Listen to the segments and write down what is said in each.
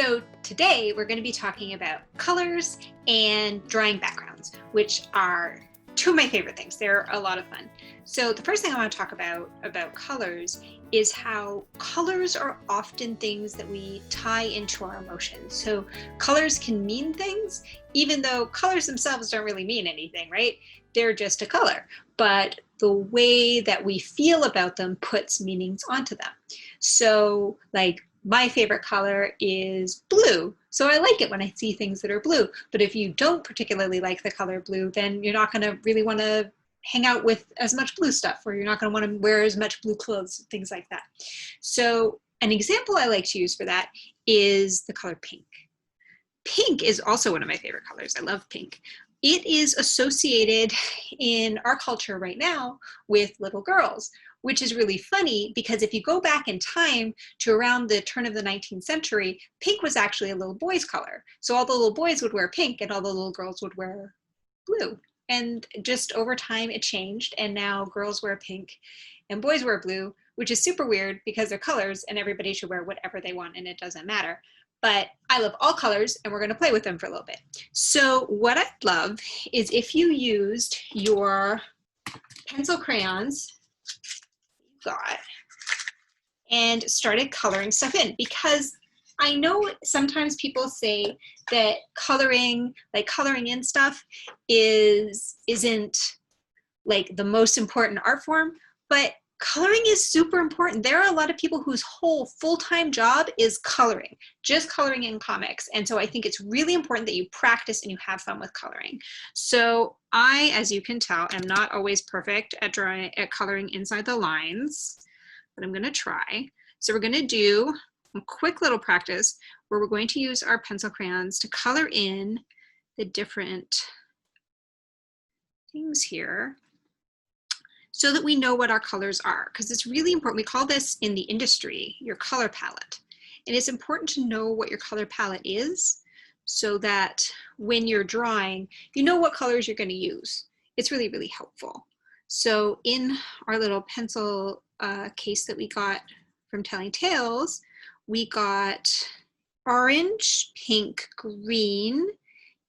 So today we're going to be talking about colors and drawing backgrounds, which are two of my favorite things. They're a lot of fun. So the first thing I want to talk about colors is how colors are often things that we tie into our emotions. So colors can mean things, even though colors themselves don't really mean anything, right? They're just a color, but the way that we feel about them puts meanings onto them. So like my favorite color is blue. So I like it when I see things that are blue. But if you don't particularly like the color blue, then you're not going to really want to hang out with as much blue stuff, or you're not going to want to wear as much blue clothes, things like that. So an example I like to use for that is the color pink. Pink is also one of my favorite colors. I love pink. It is associated in our culture right now with little girls, which is really funny because if you go back in time to around the turn of the 19th century, pink was actually a little boy's color. So all the little boys would wear pink and all the little girls would wear blue. And just over time it changed, and now girls wear pink and boys wear blue, which is super weird because they're colors and everybody should wear whatever they want and it doesn't matter. But I love all colors and we're going to play with them for a little bit. So what I'd love is if you used your pencil crayons got and started coloring stuff in, because I know sometimes people say that coloring in stuff isn't like the most important art form, but coloring is super important. There are a lot of people whose whole full-time job is coloring, just coloring in comics. And so I think it's really important that you practice and you have fun with coloring. So I, as you can tell, am not always perfect at coloring inside the lines, but I'm going to try. So we're going to do a quick little practice where we're going to use our pencil crayons to color in the different things here, so that we know what our colors are, because it's really important. We call this in the industry your color palette. And it's important to know what your color palette is so that when you're drawing, you know what colors you're going to use. It's really, really helpful. So in our little pencil case that we got from Telling Tales, we got orange, pink, green,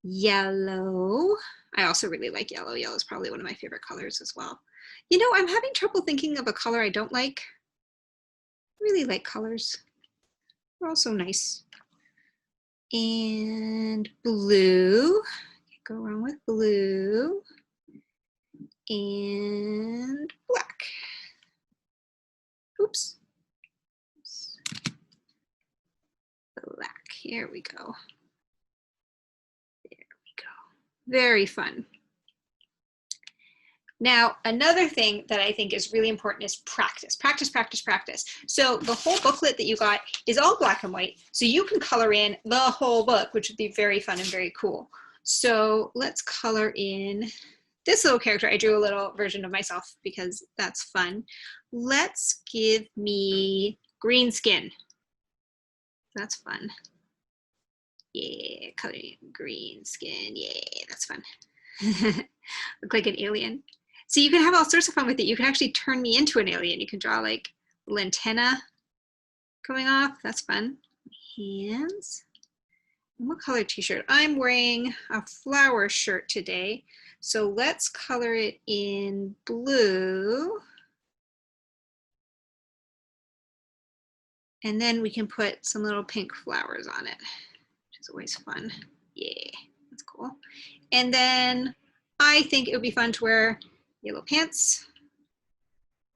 yellow. I also really like yellow. Yellow is probably one of my favorite colors as well. You know, I'm having trouble thinking of a color I don't like. I really like colors. They're all so nice. And blue. Can't go wrong with blue. And black. Oops. Black. Here we go. There we go. Very fun. Now, another thing that I think is really important is practice, practice, practice, practice. So the whole booklet that you got is all black and white, so you can color in the whole book, which would be very fun and very cool. So let's color in this little character. I drew a little version of myself because that's fun. Let's give me green skin. That's fun. Yeah, color in green skin. Yeah, that's fun. Look like an alien. So you can have all sorts of fun with it. You can actually turn me into an alien. You can draw like a little antenna coming off. That's fun. Hands. And what color t-shirt? I'm wearing a flower shirt today. So let's color it in blue. And then we can put some little pink flowers on it, which is always fun. Yeah, that's cool. And then I think it would be fun to wear yellow pants.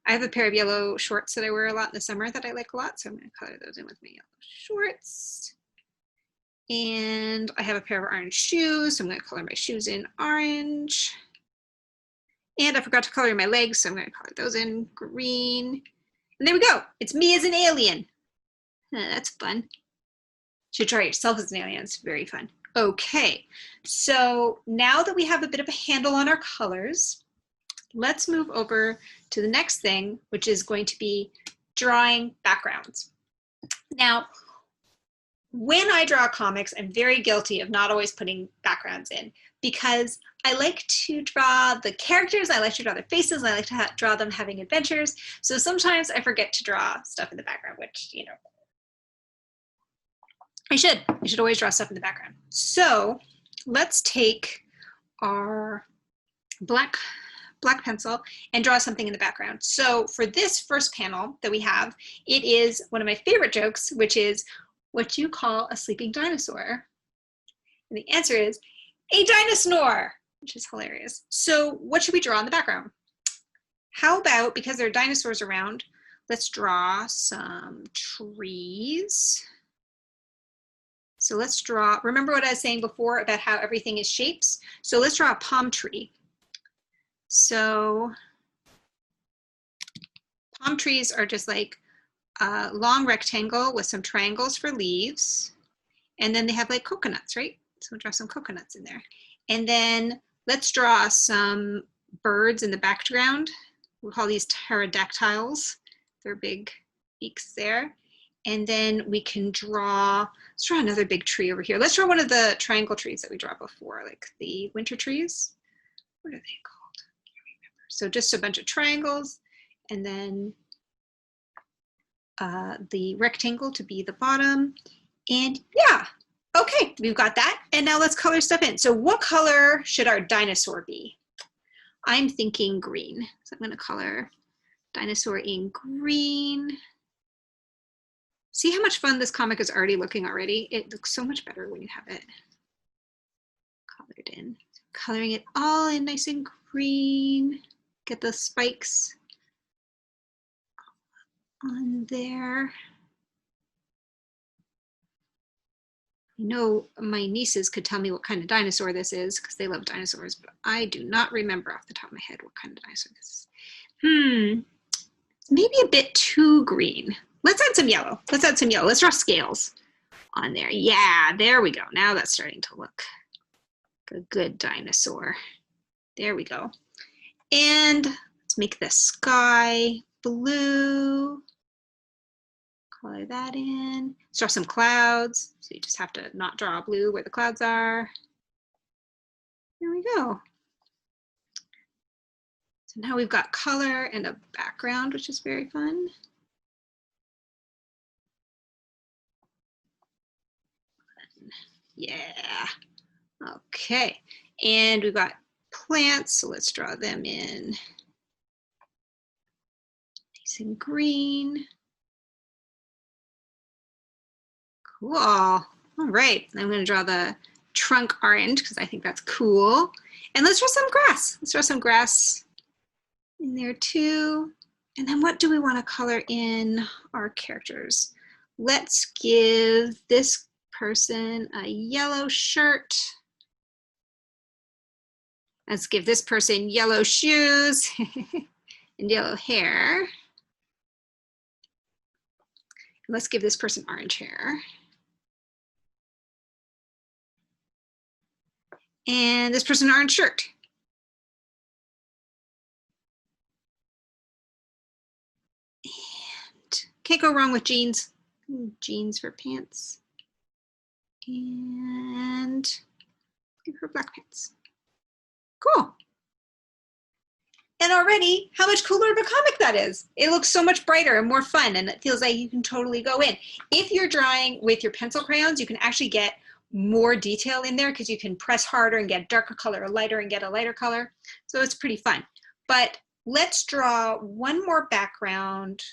I have a pair of yellow shorts that I wear a lot in the summer that I like a lot, so I'm going to color those in with my yellow shorts. And I have a pair of orange shoes, so I'm going to color my shoes in orange. And I forgot to color my legs, so I'm going to color those in green. And there we go. It's me as an alien. That's fun. Should try yourself as an alien. It's very fun. Okay, so now that we have a bit of a handle on our colors, let's move over to the next thing, which is going to be drawing backgrounds. Now, when I draw comics, I'm very guilty of not always putting backgrounds in because I like to draw the characters, I like to draw their faces, I like to draw them having adventures. So sometimes I forget to draw stuff in the background, which, you know, I should always draw stuff in the background. So let's take our black pencil and draw something in the background. So for this first panel that we have, it is one of my favorite jokes, which is, what do you call a sleeping dinosaur? And the answer is a dinosaur, which is hilarious. So what should we draw in the background? How about, because there are dinosaurs around, let's draw some trees. So let's draw, remember what I was saying before about how everything is shapes? So let's draw a palm tree. So palm trees are just like a long rectangle with some triangles for leaves. And then they have like coconuts, right? So we'll draw some coconuts in there. And then let's draw some birds in the background. We'll call these pterodactyls. They're big beaks there. And then we can draw, let's draw another big tree over here. Let's draw one of the triangle trees that we draw before, like the winter trees. What are they called? I can't remember. So just a bunch of triangles, and then the rectangle to be the bottom. And yeah, okay, we've got that. And now let's color stuff in. So what color should our dinosaur be? I'm thinking green. So I'm gonna color dinosaur in green. See how much fun this comic is already looking already? It looks so much better when you have it colored in. Coloring it all in nice and green. Get the spikes on there. I know my nieces could tell me what kind of dinosaur this is because they love dinosaurs, but I do not remember off the top of my head what kind of dinosaur this is. Maybe a bit too green. Let's add some yellow. Let's add some yellow. Let's draw scales on there. Yeah, there we go. Now that's starting to look like a good dinosaur. There we go. And let's make the sky blue. Color that in. Let's draw some clouds. So you just have to not draw blue where the clouds are. There we go. So now we've got color and a background, which is very fun. Yeah, okay. And we've got plants, so let's draw them in nice and green. Cool, all right. I'm gonna draw the trunk orange because I think that's cool. And let's draw some grass. Let's draw some grass in there too. And then what do we want to color in our characters? Let's give this person a yellow shirt. Let's give this person yellow shoes and yellow hair. And let's give this person orange hair. And this person an orange shirt. And can't go wrong with jeans. Jeans for pants. And give her black pants. Cool. And already, how much cooler of a comic that is. It looks so much brighter and more fun, and it feels like you can totally go in. If you're drawing with your pencil crayons, you can actually get more detail in there because you can press harder and get a darker color or lighter and get a lighter color. So it's pretty fun. But let's draw one more background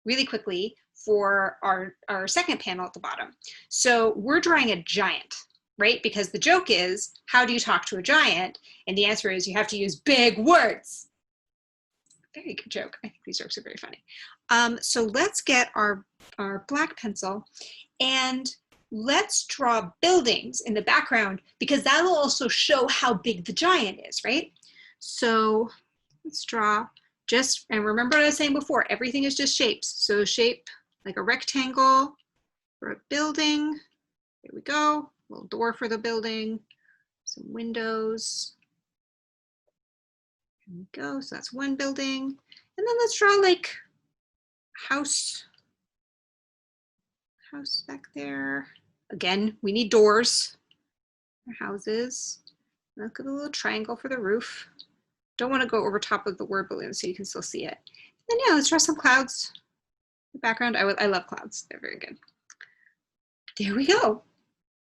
really quickly for our second panel at the bottom. So we're drawing a giant, right? Because the joke is, how do you talk to a giant? And the answer is you have to use big words. Very good joke. I think these jokes are very funny. So let's get our black pencil and let's draw buildings in the background because that'll also show how big the giant is, right? So let's draw just, and remember what I was saying before, everything is just shapes. So shape like a rectangle for a building. There we go. A little door for the building, some windows. There we go. So that's one building. And then let's draw like house back there. Again, we need doors for houses. Look at the little triangle for the roof. Don't want to go over top of the word balloon so you can still see it. And yeah, let's draw some clouds. The background, I love clouds. They're very good. There we go.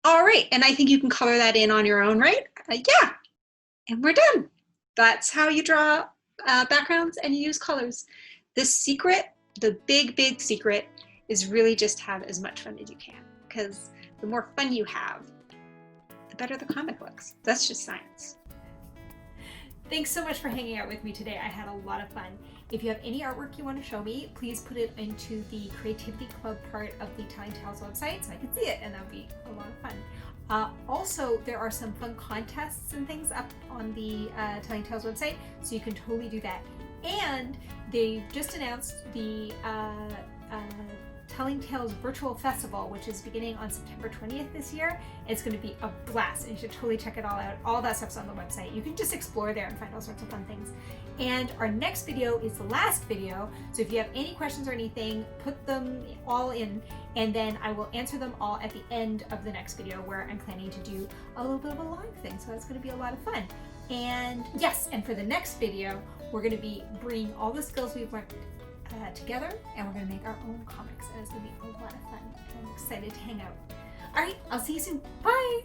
All right, and I think you can color that in on your own, right? Yeah, and we're done. That's how you draw backgrounds and you use colors. The secret, the big secret, is really just have as much fun as you can, because the more fun you have, the better the comic looks. That's just science. Thanks so much for hanging out with me today. I had a lot of fun. If you have any artwork you want to show me, please put it into the Creativity Club part of the Telling Tales website so I can see it, and that'll be a lot of fun. Also, there are some fun contests and things up on the Telling Tales website, so you can totally do that. And they just announced the Telling Tales Virtual Festival, which is beginning on September 20th this year. It's going to be a blast, and you should totally check it all out. All that stuff's on the website. You can just explore there and find all sorts of fun things. And our next video is the last video, so if you have any questions or anything, put them all in, and then I will answer them all at the end of the next video, where I'm planning to do a little bit of a live thing, so that's going to be a lot of fun. And yes, and for the next video, we're going to be bringing all the skills we've learned together, and we're going to make our own comics, and it's going to be a lot of fun. I'm excited to hang out. All right, I'll see you soon. Bye!